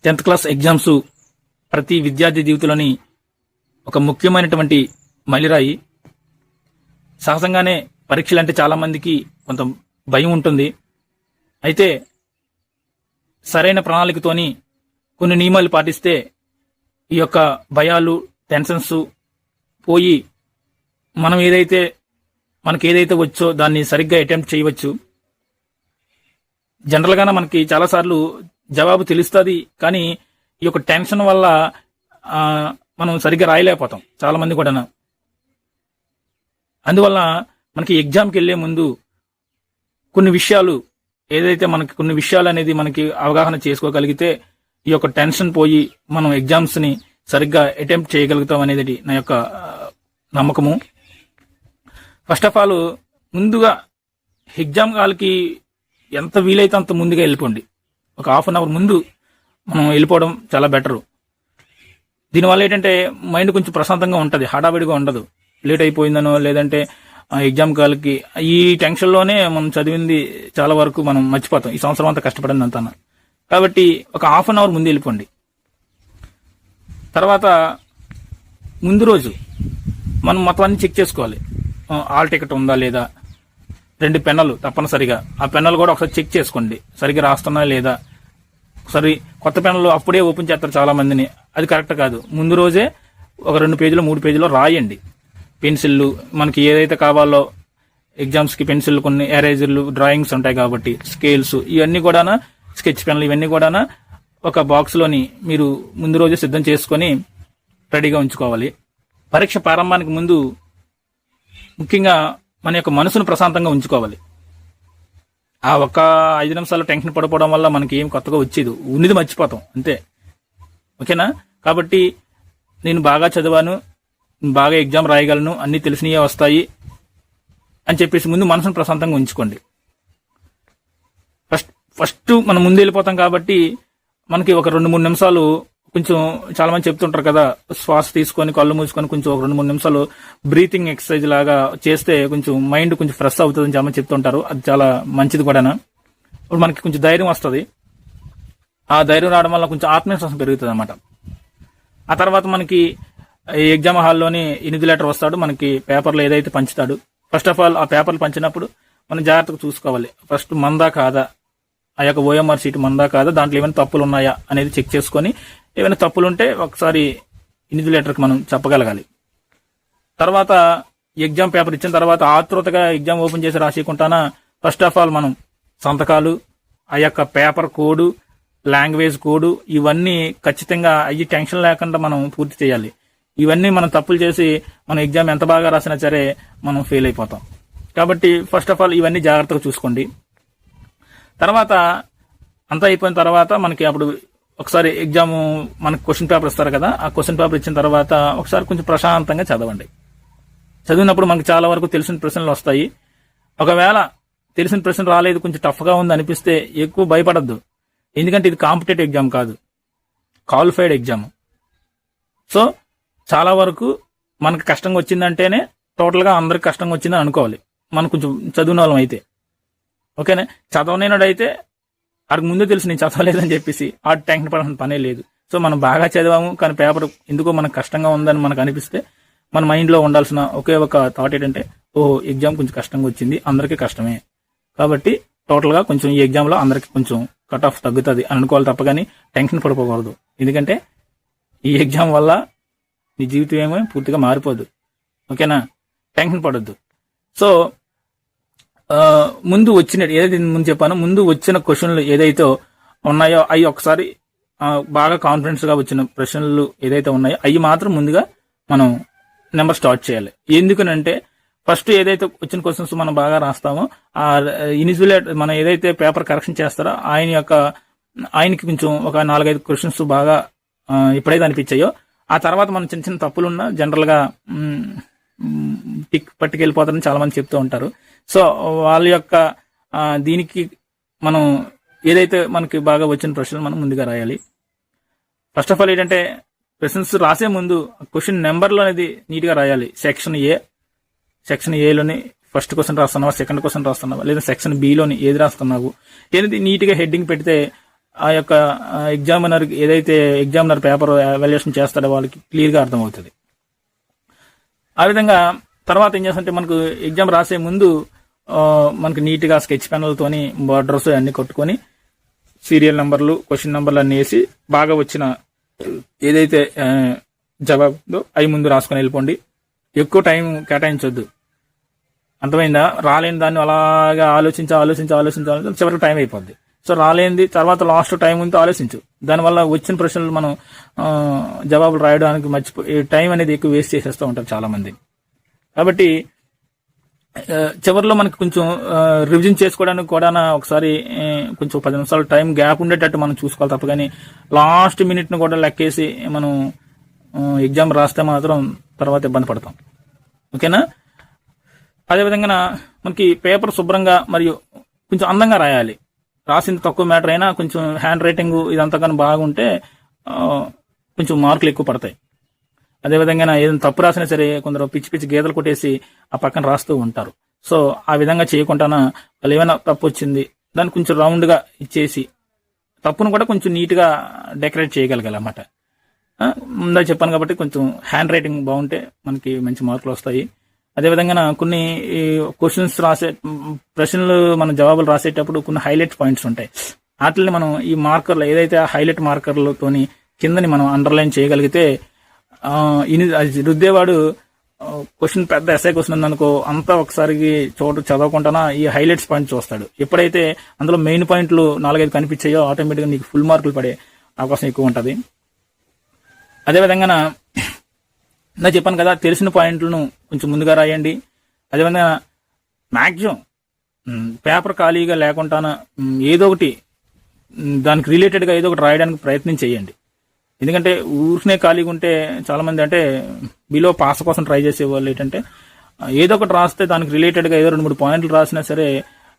10th class exams ప్రతి విద్యార్థి జీవితంలోని ఒక ముఖ్యమైనటువంటి మైలురాయి. సహజంగానే పరీక్షలు అంటే చాలా మందికి కొంత భయం ఉంటుంది. అయితే సరైన ప్రణాళికతోని కొన్ని నియమాలు పాటిస్తే ఈ యొక్క భయాలు, టెన్షన్స్ పోయి మనకి ఏదైతే వచ్చో దాన్ని సరిగ్గా అటెంప్ట్ చేయవచ్చు. జనరల్గానే మనకి చాలాసార్లు జవాబు తెలుస్తుంది, కానీ ఈ యొక్క టెన్షన్ వల్ల మనం సరిగ్గా రాయలేకపోతాం చాలా మంది కూడా. అందువల్ల మనకి ఎగ్జామ్కి వెళ్లే ముందు కొన్ని విషయాలు అనేది మనకి అవగాహన చేసుకోగలిగితే ఈ యొక్క టెన్షన్ పోయి మనం ఎగ్జామ్స్ ని సరిగ్గా అటెంప్ట్ చేయగలుగుతాం అనేది నా యొక్క నమ్మకము. ఫస్ట్ ఆఫ్ ఆల్ ముందుగా ఎగ్జామ్ హాల్కి ఎంత వీలైతే అంత ముందుగా వెళ్ళిపోండి. ఒక హాఫ్ అన్ అవర్ ముందు మనం వెళ్ళిపోవడం చాలా బెటరు. దీనివల్ల ఏంటంటే మైండ్ కొంచెం ప్రశాంతంగా ఉంటుంది, హడావిడిగా ఉండదు. లేట్ అయిపోయిందనో లేదంటే ఎగ్జామ్ కాల్కి ఈ టెన్షన్లోనే మనం చదివింది చాలా వరకు మనం మర్చిపోతాం, ఈ సంవత్సరం అంతా కష్టపడింది అంతా. కాబట్టి ఒక హాఫ్ అన్ అవర్ ముందు వెళ్ళిపోండి. తర్వాత ముందు రోజు మనం మొత్తం అన్ని చెక్ చేసుకోవాలి. హాల్ టికెట్ ఉందా లేదా, 2 పెన్నులు తప్పనిసరిగా, ఆ పెన్నులు కూడా ఒకసారి చెక్ చేసుకోండి సరిగ్గా రాస్తున్నా లేదా. ఒకసారి కొత్త పెన్నులు అప్పుడే ఓపెన్ చేస్తారు చాలా మందిని, అది కరెక్ట్ కాదు. ముందు రోజే ఒక 2 పేజీలు 3 పేజీలో రాయండి. పెన్సిళ్ళు మనకి ఏదైతే కావాలో ఎగ్జామ్స్కి పెన్సిల్, కొన్ని ఎరేజర్లు, డ్రాయింగ్స్ ఉంటాయి కాబట్టి, స్కేల్స్, ఇవన్నీ కూడా, స్కెచ్ పెన్లు, ఇవన్నీ కూడా ఒక బాక్స్లోని మీరు ముందు రోజే సిద్ధం చేసుకొని రెడీగా ఉంచుకోవాలి. పరీక్ష ప్రారంభానికి ముందు ముఖ్యంగా మన యొక్క మనసును ప్రశాంతంగా ఉంచుకోవాలి. ఆ ఒక్క 5 నిమిషాలు టెన్షన్ పడిపోవడం వల్ల మనకి ఏం కొత్తగా వచ్చేది ఉన్నది మర్చిపోతాం అంతే. ఓకేనా? కాబట్టి నేను బాగా చదివాను, బాగా ఎగ్జామ్ రాయగలను, అన్ని తెలిసినవే వస్తాయి అని చెప్పేసి ముందు మనసును ప్రశాంతంగా ఉంచుకోండి. ఫస్ట్ మనం ముందు వెళ్ళిపోతాం కాబట్టి మనకి ఒక 2-3 నిమిషాలు కొంచెం, చాలా మంది చెప్తుంటారు కదా, శ్వాస తీసుకొని కళ్ళు మూసుకొని కొంచెం ఒక 2-3 నిమిషాలు బ్రీతింగ్ ఎక్సర్సైజ్ లాగా చేస్తే కొంచెం మైండ్ కొంచెం ఫ్రెష్ అవుతుందని చాలా మంది చెప్తుంటారు. అది చాలా మంచిది కూడా. ఇప్పుడు మనకి కొంచెం ధైర్యం వస్తుంది. ఆ ధైర్యం రావడం వల్ల కొంచెం ఆత్మవిశ్వాసం పెరుగుతుంది అనమాట. ఆ తర్వాత మనకి ఎగ్జామ్ హాల్లోని ఇన్విజిలేటర్ వస్తాడు, మనకి పేపర్లు ఏదైతే పంచుతాడు. ఫస్ట్ ఆఫ్ ఆల్ ఆ పేపర్లు పంచినప్పుడు మనం జాగ్రత్తగా చూసుకోవాలి. ఫస్ట్ మందా కాదా, ఆ యొక్క ఓఎంఆర్ షీట్ మందా కాదా, దాంట్లో ఏమైనా తప్పులు ఉన్నాయా అనేది చెక్ చేసుకొని, ఏమైనా తప్పులుంటే ఒకసారి ఇన్విజిలేటర్కి మనం చెప్పగలగాలి. తర్వాత ఎగ్జామ్ పేపర్ ఇచ్చిన తర్వాత ఆతృతగా ఎగ్జామ్ ఓపెన్ చేసి రాసేకుంటానా ఫస్ట్ ఆఫ్ ఆల్ మనం సంతకాలు, ఆ యొక్క పేపర్ కోడ్, లాంగ్వేజ్ కోడ్, ఇవన్నీ ఖచ్చితంగా అయ్యి టెన్షన్ లేకుండా మనం పూర్తి చేయాలి. ఇవన్నీ మనం తప్పులు చేసి మనం ఎగ్జామ్ ఎంత బాగా రాసినా సరే మనం ఫెయిల్ అయిపోతాం. కాబట్టి ఫస్ట్ ఆఫ్ ఆల్ ఇవన్నీ జాగ్రత్తగా చూసుకోండి. తర్వాత అంతా అయిపోయిన తర్వాత మనకి అప్పుడు ఒకసారి ఎగ్జామ్ మనకు క్వశ్చన్ పేపర్ ఇస్తారు కదా, ఆ క్వశ్చన్ పేపర్ ఇచ్చిన తర్వాత ఒకసారి కొంచెం ప్రశాంతంగా చదవండి. చదివినప్పుడు మనకు చాలా వరకు తెలిసిన ప్రశ్నలు వస్తాయి. ఒకవేళ తెలిసిన ప్రశ్న రాలేదు, కొంచెం టఫ్గా ఉంది అనిపిస్తే ఎక్కువ భయపడద్దు. ఎందుకంటే ఇది కాంపిటేటివ్ ఎగ్జామ్ కాదు, క్వాలిఫైడ్ ఎగ్జామ్. సో చాలా వరకు మనకు కష్టంగా వచ్చిందంటేనే టోటల్గా అందరికి కష్టంగా వచ్చిందని అనుకోవాలి, మనం కొంచెం చదివిన వాళ్ళం అయితే. ఓకేనా? చదవలేనాడు అయితే వాడికి ముందే తెలుసు నేను చదవలేదని చెప్పేసి ఆ టెన్షన్ పడాల్సిన పనే లేదు. సో మనం బాగా చదివాము కానీ పేపర్ ఎందుకో మనకు కష్టంగా ఉందని మనకు అనిపిస్తే మన మైండ్లో ఉండాల్సిన ఒకే ఒక థాట్ ఏంటంటే, ఓహో ఎగ్జామ్ కొంచెం కష్టంగా వచ్చింది, అందరికీ కష్టమే, కాబట్టి టోటల్గా కొంచెం ఈ ఎగ్జామ్లో అందరికి కొంచెం కట్ ఆఫ్ తగ్గుతుంది అని అనుకోవాలి తప్ప కానీ టెన్షన్ పడిపోకూడదు. ఎందుకంటే ఈ ఎగ్జామ్ వల్ల నీ జీవితం ఏమో పూర్తిగా మారిపోదు. ఓకేనా? టెన్షన్ పడొద్దు. సో ముందు ఏదైతే ముందు చెప్పానో, ముందు వచ్చిన క్వశ్చన్లు ఏదైతే ఉన్నాయో అవి ఒకసారి బాగా కాన్ఫిడెన్స్ గా వచ్చిన ప్రశ్నలు ఏదైతే ఉన్నాయో అవి మాత్రం ముందుగా మనం నెంబర్ స్టార్ట్ చేయాలి. ఎందుకనంటే ఫస్ట్ ఏదైతే వచ్చిన క్వశ్చన్స్ మనం బాగా రాస్తామో ఆ ఇన్విజిలేటర్ మనం ఏదైతే పేపర్ కరెక్షన్ చేస్తారో ఆయనకి కొంచెం ఒక 4-5 క్వశ్చన్స్ బాగా ఎప్పుడైతే అనిపించాయో ఆ తర్వాత మనం చిన్న చిన్న తప్పులున్నా జనరల్ గా టిక్ పట్టుకెళ్ళిపోతారని చాలా మంది చెప్తూ ఉంటారు. సో వాళ్ళ యొక్క దీనికి మనం ఏదైతే మనకి బాగా వచ్చిన ప్రశ్నలు మనం ముందుగా రాయాలి. ఫస్ట్ ఆఫ్ ఆల్ ఏంటంటే క్వశ్చన్స్ రాసే ముందు క్వశ్చన్ నెంబర్లో అనేది నీట్గా రాయాలి. సెక్షన్ ఏలోని ఫస్ట్ క్వశ్చన్ రాస్తున్నావా, సెకండ్ క్వశ్చన్ రాస్తున్నావా, లేదా సెక్షన్ బిలోని ఏది రాస్తున్నావు అనేది నీట్గా హెడ్డింగ్ పెడితే ఆ యొక్క ఎగ్జామినర్ ఏదైతే ఎగ్జామినర్ పేపర్ ఎవాల్యుయేషన్ చేస్తాడో వాళ్ళకి క్లియర్గా అర్థమవుతుంది. ఆ విధంగా తర్వాత ఏం చేస్తుంటే మనకు ఎగ్జామ్ రాసే ముందు మనకు నీట్గా స్కెచ్ పెన్నులతోని బార్డర్స్ అన్ని కొట్టుకొని సీరియల్ నెంబర్లు క్వశ్చన్ నెంబర్లు అన్ని వేసి బాగా వచ్చిన ఏదైతే జవాబులో అవి ముందు రాసుకొని వెళ్ళిపోండి. ఎక్కువ టైం కేటాయించొద్దు. అర్థమైందా? రాలేని దాన్ని అలాగా ఆలోచించాలి చివరికి టైం అయిపోద్ది. సో రాలేంది తర్వాత లాస్ట్ టైం ఉంటే ఆలోచించు. దానివల్ల వచ్చిన ప్రశ్నలు మనం జవాబులు రాయడానికి మర్చిపోయి టైం అనేది ఎక్కువ వేస్ట్ చేసేస్తూ ఉంటారు చాలా మంది. కాబట్టి చివరిలో మనకి కొంచెం రివిజన్ చేసుకోవడానికి కూడా ఒకసారి కొంచెం 10 నిమిషాలు టైం గ్యాప్ ఉండేటట్టు మనం చూసుకోవాలి తప్ప కానీ లాస్ట్ మినిట్ను కూడా లెక్కేసి మనం ఎగ్జామ్ రాస్తే మాత్రం తర్వాత ఇబ్బంది పడతాం. ఓకేనా? అదేవిధంగా మనకి పేపర్ శుభ్రంగా మరియు కొంచెం అందంగా రాయాలి. రాసింది తక్కువ మ్యాటర్ అయినా కొంచెం హ్యాండ్ రైటింగ్ ఇదంతా కానీ బాగుంటే కొంచెం మార్కులు ఎక్కువ పడతాయి. అదేవిధంగా ఏదైనా తప్పు రాసినా సరే కొందరు పిచ్చి గీతలు కొట్టేసి ఆ పక్కన రాస్తూ ఉంటారు. సో ఆ విధంగా చేయకుండా వాళ్ళు ఏమైనా తప్పు వచ్చింది దాన్ని కొంచెం రౌండ్గా ఇచ్చేసి తప్పును కూడా కొంచెం నీట్గా డెకరేట్ చేయగలగాలన్నమాట. ముందే చెప్పాను కాబట్టి కొంచెం హ్యాండ్ రైటింగ్ బాగుంటే మనకి మంచి మార్కులు వస్తాయి. అదేవిధంగా కొన్ని క్వశ్చన్స్ ప్రశ్నలు మన జవాబులు రాసేటప్పుడు కొన్ని హైలైట్ పాయింట్స్ ఉంటాయి. వాటిని మనం ఈ మార్కర్లు ఏదైతే హైలైట్ మార్కర్లతోని కిందని మనం అండర్లైన్ చేయగలిగితే రుద్దేవాడు క్వశ్చన్ పెద్ద ఎస్ఐ క్వశ్చన్ ఉందనుకో అంతా ఒకసారికి చదవకుండా ఈ హైలైట్స్ పాయింట్ చూస్తాడు. ఎప్పుడైతే అందులో మెయిన్ పాయింట్లు 4-5 కనిపించాయో ఆటోమేటిక్గా నీకు ఫుల్ మార్కులు పడే అవకాశం ఎక్కువ ఉంటుంది. అదేవిధంగా నేను చెప్పాను కదా, తెలిసిన పాయింట్లను కొంచెం ముందుగా రాయండి. అదేవిధంగా మ్యాక్సిమం పేపర్ ఖాళీగా లేకుండా ఏదో ఒకటి దానికి రిలేటెడ్గా ఏదో ఒకటి రాయడానికి ప్రయత్నం చేయండి. ఎందుకంటే ఊరినే ఖాళీగా ఉంటే చాలామంది అంటే బిలో పాస్ కోసం ట్రై చేసేవాళ్ళు ఏంటంటే ఏదో ఒకటి రాస్తే దానికి రిలేటెడ్గా ఏదో 2-3 పాయింట్లు రాసినా సరే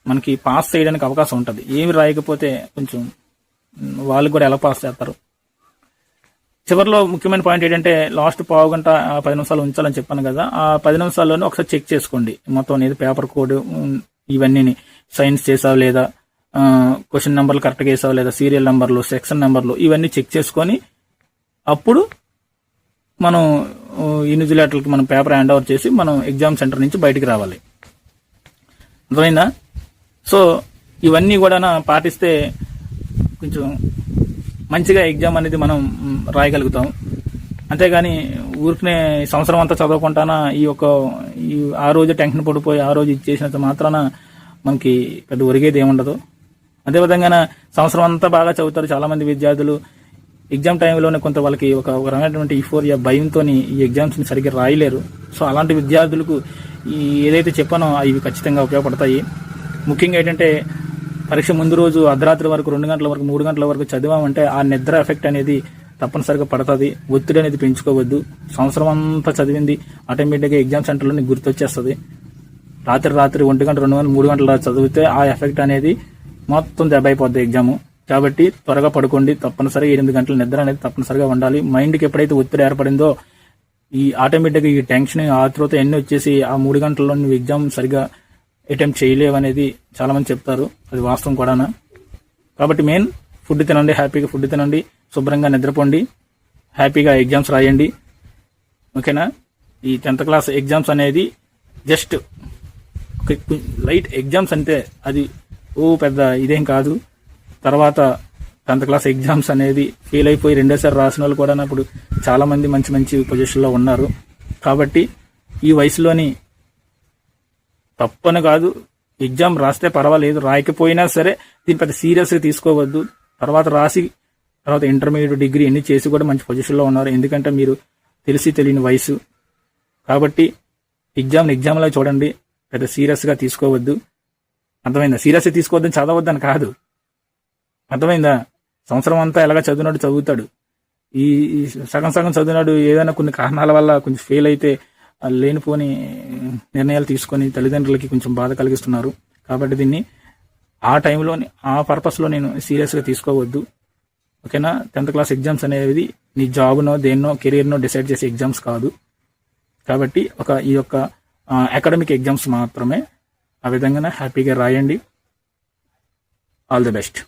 మనకి పాస్ చేయడానికి అవకాశం ఉంటుంది. ఏమి రాయకపోతే కొంచెం వాళ్ళు కూడా ఎలా పాస్ చేస్తారు. చివరిలో ముఖ్యమైన పాయింట్ ఏంటంటే లాస్ట్ పావు గంట 10 నిమిషాలు ఉంచాలని చెప్పాను కదా, ఆ 10 నిమిషాల్లోనే ఒకసారి చెక్ చేసుకోండి మొత్తం అనేది పేపర్ కోడ్ ఇవన్నీ సైన్స్ చేసావు లేదా, క్వశ్చన్ నెంబర్లు కరెక్ట్గా వేసావు లేదా, సీరియల్ నెంబర్లు సెక్షన్ నెంబర్లు ఇవన్నీ చెక్ చేసుకొని అప్పుడు మనం ఇన్విజిలేటర్కి మనం పేపర్ హ్యాండ్ ఓవర్ చేసి మనం ఎగ్జామ్ సెంటర్ నుంచి బయటికి రావాలి. అర్థమైందా? సో ఇవన్నీ కూడా పాటిస్తే కొంచెం మంచిగా ఎగ్జామ్ అనేది మనం రాయగలుగుతాం. అంతేగాని ఊరికనే సంవత్సరం అంతా చదవకుండానా ఆ రోజు టెన్షన్ పడిపోయి ఆ రోజు ఇచ్చేసినంత మాత్రాన మనకి పెద్ద ఒరిగేది ఏముండదు. అదేవిధంగా సంవత్సరం అంతా బాగా చదువుతారు చాలామంది విద్యార్థులు. ఎగ్జామ్ టైంలోనే కొంత వాళ్ళకి ఒక రకమైనటువంటి ఈఫోరియా భయంతో ఈ ఎగ్జామ్స్ని సరిగ్గా రాయలేరు. సో అలాంటి విద్యార్థులకు ఏదైతే చెప్పానో అవి ఖచ్చితంగా ఉపయోగపడతాయి. ముఖ్యంగా ఏంటంటే పరీక్ష ముందు రోజు అర్ధరాత్రి వరకు 2 గంటల వరకు 3 గంటల వరకు చదివామంటే ఆ నిద్ర ఎఫెక్ట్ అనేది తప్పనిసరిగా పడుతుంది. ఒత్తిడి అనేది పెంచుకోవద్దు. సంవత్సరం అంతా చదివింది ఆటోమేటిక్గా ఎగ్జామ్ సెంటర్లో నీకు గుర్తొచ్చేస్తుంది. రాత్రి 1 గంట 2 గంటలు 3 గంటల చదివితే ఆ ఎఫెక్ట్ అనేది మొత్తం దెబ్బ అయిపోద్ది ఎగ్జామ్. కాబట్టి త్వరగా పడుకోండి. తప్పనిసరిగా 8 గంటల నిద్ర అనేది తప్పనిసరిగా ఉండాలి. మైండ్కి ఎప్పుడైతే ఒత్తిడి ఏర్పడిందో ఈ ఆటోమేటిక్గా ఈ టెన్షన్ ఆతృత ఎన్ని వచ్చేసి ఆ 3 గంటల్లో నువ్వు ఎగ్జామ్ సరిగా అటెంప్ట్ చేయలేవు అనేది చాలా మంది చెప్తారు. అది వాస్తవం కూడా. కాబట్టి మెయిన్ ఫుడ్ తినండి, హ్యాపీగా ఫుడ్ తినండి, శుభ్రంగా నిద్రపోండి, హ్యాపీగా ఎగ్జామ్స్ రాయండి. ఓకేనా? ఈ 10th క్లాస్ ఎగ్జామ్స్ అనేది జస్ట్ లైట్ ఎగ్జామ్స్ అంటే అది పెద్ద ఇదేం కాదు. తర్వాత 10th క్లాస్ ఎగ్జామ్స్ అనేది ఫెయిల్ అయిపోయి 2సారి రాసిన వాళ్ళు కూడా ఇప్పుడు చాలా మంది మంచి పొజిషన్లో ఉన్నారు. కాబట్టి ఈ వయసులోని తప్పని కాదు, ఎగ్జామ్ రాస్తే పర్వాలేదు, రాయకపోయినా సరే దీని పెద్ద సీరియస్గా తీసుకోవద్దు. తర్వాత ఇంటర్మీడియట్ డిగ్రీ ఎన్ని చేసి కూడా మంచి పొజిషన్లో ఉన్నారు. ఎందుకంటే మీరు తెలియని వయసు. కాబట్టి ఎగ్జామ్లా చూడండి, పెద్ద సీరియస్గా తీసుకోవద్దు. అర్థమైందా? సీరియస్గా తీసుకోవద్దని చదవద్దని కాదు. అర్థమైందా? సంవత్సరం అంతా ఎలాగ చదువుతాడు. ఈ సగం చదివినాడు ఏదైనా కొన్ని కారణాల వల్ల కొంచెం ఫెయిల్ అయితే లేనిపోని నిర్ణయాలు తీసుకొని తల్లిదండ్రులకి కొంచెం బాధ కలిగిస్తున్నారు. కాబట్టి దీన్ని ఆ టైంలోని ఆ పర్పస్లో నేను సీరియస్గా తీసుకోవద్దు. ఓకేనా? 10th క్లాస్ ఎగ్జామ్స్ అనేది నీ జాబ్నో దేన్నో కెరీర్నో డిసైడ్ చేసే ఎగ్జామ్స్ కాదు. కాబట్టి ఈ యొక్క అకాడమిక్ ఎగ్జామ్స్ మాత్రమే. ఆ విధంగా హ్యాపీగా రాయండి. All the best.